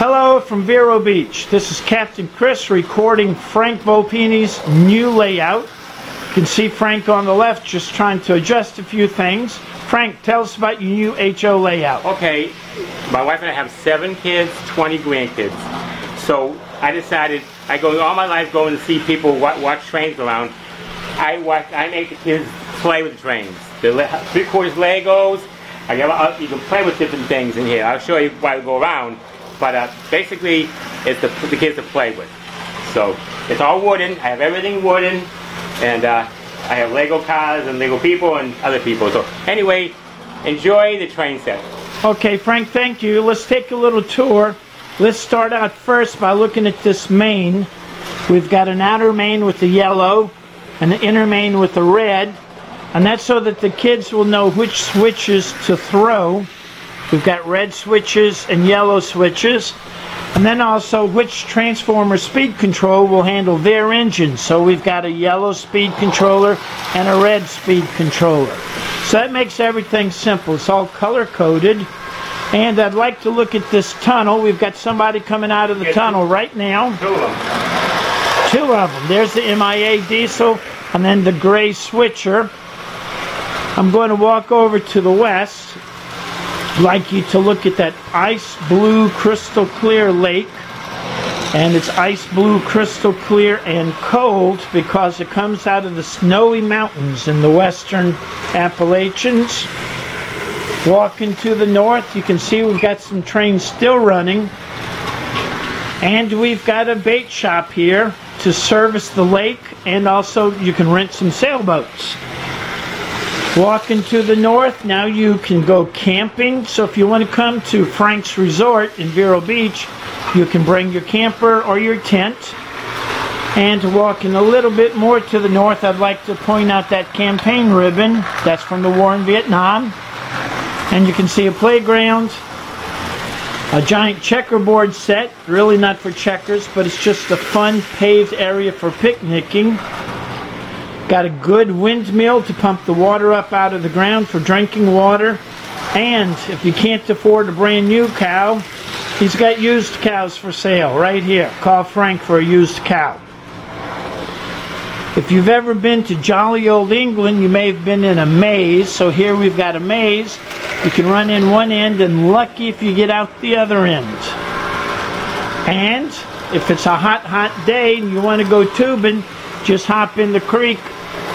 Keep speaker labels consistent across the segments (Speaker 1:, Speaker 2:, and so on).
Speaker 1: Hello from Vero Beach. This is Captain Chris recording Frank Volpini's new layout. You can see Frank on the left just trying to adjust a few things. Frank, tell us about your new HO layout.
Speaker 2: Okay, my wife and I have 7 kids, 20 grandkids. So I decided, I go all my life going to see people watch trains around. I make the kids play with the trains. The 3/4 Legos. You can play with different things in here. I'll show you why we go around. But basically, it's the kids to play with. So it's all wooden. I have everything wooden, and I have Lego cars and Lego people and other people. So anyway, enjoy the train set.
Speaker 1: Okay, Frank, thank you. Let's take a little tour. Let's start out first by looking at this main. We've got an outer main with the yellow and an inner main with the red, and that's so that the kids will know which switches to throw. We've got red switches and yellow switches, and then also which transformer speed control will handle their engine. So we've got a yellow speed controller and a red speed controller. So that makes everything simple. It's all color coded. And I'd like to look at this tunnel. We've got somebody coming out of the tunnel right now.
Speaker 2: 2 of them.
Speaker 1: 2 of them. There's the MIA diesel and then the gray switcher. I'm going to walk over to the west. I'd like you to look at that ice blue crystal clear lake, and it's ice blue crystal clear and cold because it comes out of the snowy mountains in the western Appalachians. Walking to the north, you can see we've got some trains still running, and we've got a bait shop here to service the lake, and also you can rent some sailboats. Walking to the north, now you can go camping. So if you want to come to Frank's Resort in Vero Beach, you can bring your camper or your tent. And walking a little bit more to the north, I'd like to point out that campaign ribbon. That's from the war in Vietnam. And you can see a playground, a giant checkerboard set, really not for checkers, but it's just a fun paved area for picnicking. Got a good windmill to pump the water up out of the ground for drinking water. And if you can't afford a brand new cow, he's got used cows for sale right here. Call Frank for a used cow. If you've ever been to jolly old England, you may have been in a maze. So here we've got a maze. You can run in one end and lucky if you get out the other end. And if it's a hot, hot day and you want to go tubing, just hop in the creek,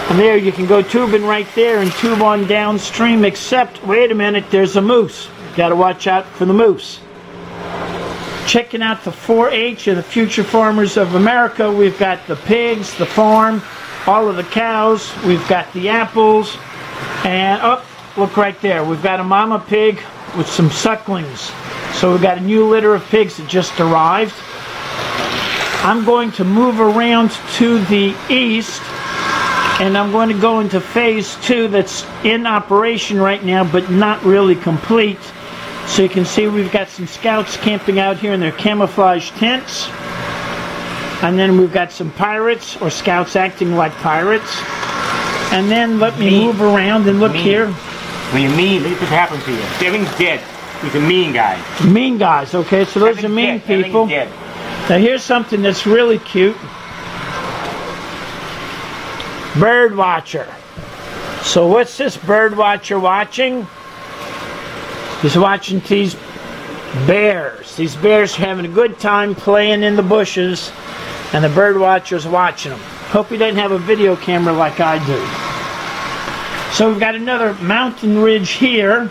Speaker 1: and there you can go tubing right there and tube on downstream, except, wait a minute, there's a moose. Got to watch out for the moose. Checking out the 4-H and the Future Farmers of America, we've got the pigs, the farm, all of the cows, we've got the apples, and, oh, look right there, we've got a mama pig with some sucklings. So we've got a new litter of pigs that just arrived. I'm going to move around to the east, and I'm going to go into phase 2 that's in operation right now but not really complete. So you can see we've got some scouts camping out here in their camouflage tents, and then we've got some pirates or scouts acting like pirates. And then let me move around and look here.
Speaker 2: When you're mean, this happens to you. Everything's dead. He's a mean guy.
Speaker 1: Mean guys, okay, so those are mean people. Now here's something that's really cute. Bird watcher. So what's this bird watcher watching? He's watching these bears. These bears are having a good time playing in the bushes, and the bird watcher's watching them. Hope he doesn't have a video camera like I do. So we've got another mountain ridge here,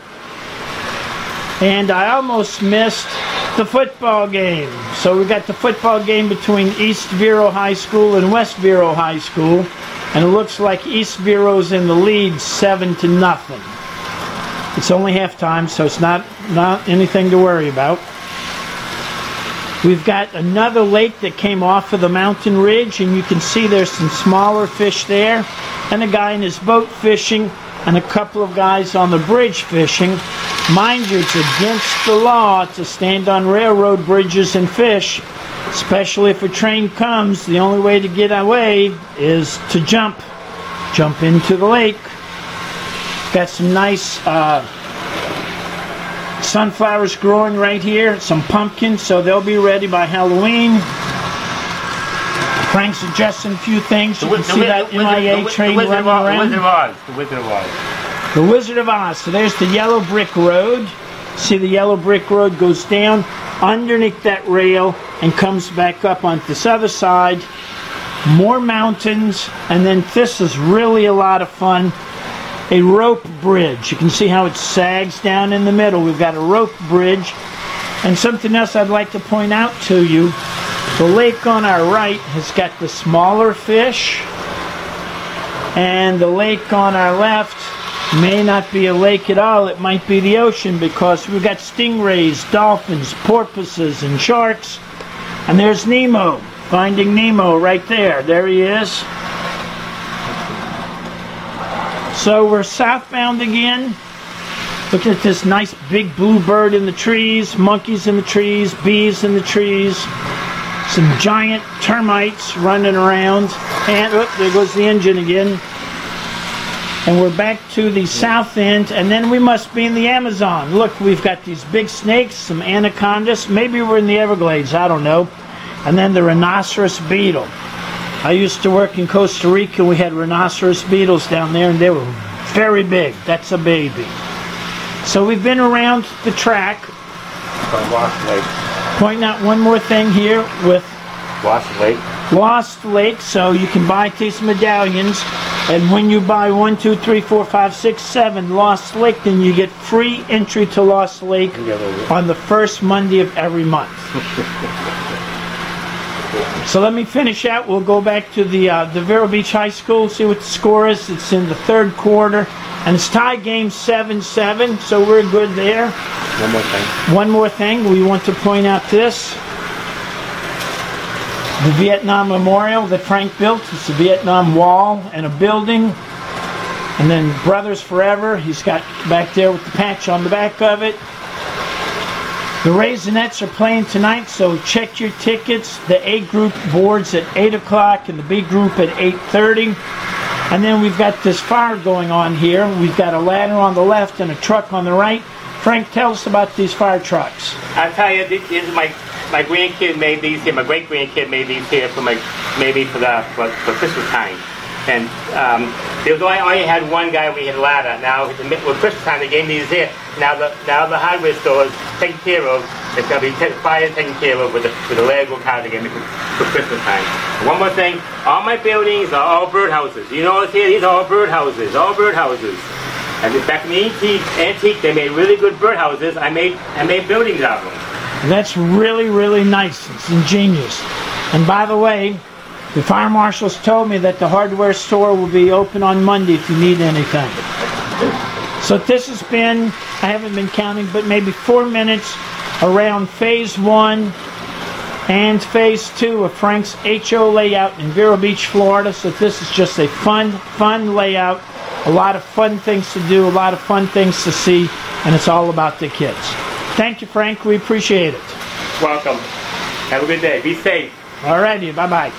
Speaker 1: and I almost missed the football game. So we've got the football game between East Vero High School and West Vero High School, and it looks like East Vero's in the lead 7-0. It's only halftime, so it's not anything to worry about. We've got another lake that came off of the mountain ridge, and you can see there's some smaller fish there, and a guy in his boat fishing, and a couple of guys on the bridge fishing. Mind you, it's against the law to stand on railroad bridges and fish, especially if a train comes. The only way to get away is to jump into the lake. Got some nice Sunflowers growing right here. Some pumpkins, so they'll be ready by Halloween. Frank's suggesting a few things. You can see that MIA train running around.
Speaker 2: The Wizard of Oz.
Speaker 1: The Wizard of Oz. So there's the yellow brick road. See, the yellow brick road goes down underneath that rail and comes back up on this other side. More mountains, and then this is really a lot of fun. A rope bridge. You can see how it sags down in the middle. We've got a rope bridge. And something else I'd like to point out to you. The lake on our right has got the smaller fish. And the lake on our left may not be a lake at all. It might be the ocean, because we've got stingrays, dolphins, porpoises, and sharks. And there's Nemo. Finding Nemo right there. There he is. So we're southbound again. Look at this nice big blue bird in the trees, monkeys in the trees, bees in the trees, some giant termites running around, and there goes the engine again. And we're back to the south end, and then we must be in the Amazon. Look, we've got these big snakes, some anacondas. Maybe we're in the Everglades, I don't know. And then the rhinoceros beetle. I used to work in Costa Rica. We had rhinoceros beetles down there, and they were very big. That's a baby. So we've been around the track.
Speaker 2: Lost Lake.
Speaker 1: Pointing out one more thing here with
Speaker 2: Lost Lake.
Speaker 1: Lost Lake. So you can buy these medallions, and when you buy 1, 2, 3, 4, 5, 6, 7 Lost Lake, then you get free entry to Lost Lake on the first Monday of every month. So let me finish out. We'll go back to the Vero Beach High School, see what the score is. It's in the third quarter, and it's tie game 7-7, so we're good there.
Speaker 2: One more thing.
Speaker 1: One more thing. We want to point out this. The Vietnam Memorial that Frank built. It's a Vietnam wall and a building. And then Brothers Forever. He's got back there with the patch on the back of it. The Raisinets are playing tonight, so check your tickets. The A group boards at 8 o'clock and the B group at 8:30. And then we've got this fire going on here. We've got a ladder on the left and a truck on the right. Frank, tell us about these fire trucks.
Speaker 2: I'll tell you, this is my grandkid made these here. My great grandkid made these here for Christmas time. And there was only had one guy. We had a ladder. Now with Christmas time, they gave me these here. Now the hardware store is taken care of. It's going to be fire taken care of with the Lego car they gave me for Christmas time. And one more thing, all my buildings are all birdhouses. You know what's here? These are all birdhouses. All birdhouses. And back in the antique, they made really good birdhouses. I made buildings out of them.
Speaker 1: That's really, really nice. It's ingenious. And by the way, the fire marshals told me that the hardware store will be open on Monday if you need anything. So this has been, I haven't been counting, but maybe 4 minutes around Phase 1 and Phase 2 of Frank's HO layout in Vero Beach, Florida. So this is just a fun layout. A lot of fun things to do, a lot of fun things to see, and it's all about the kids. Thank you, Frank. We appreciate it.
Speaker 2: Welcome. Have a good day. Be safe.
Speaker 1: All righty. Bye-bye.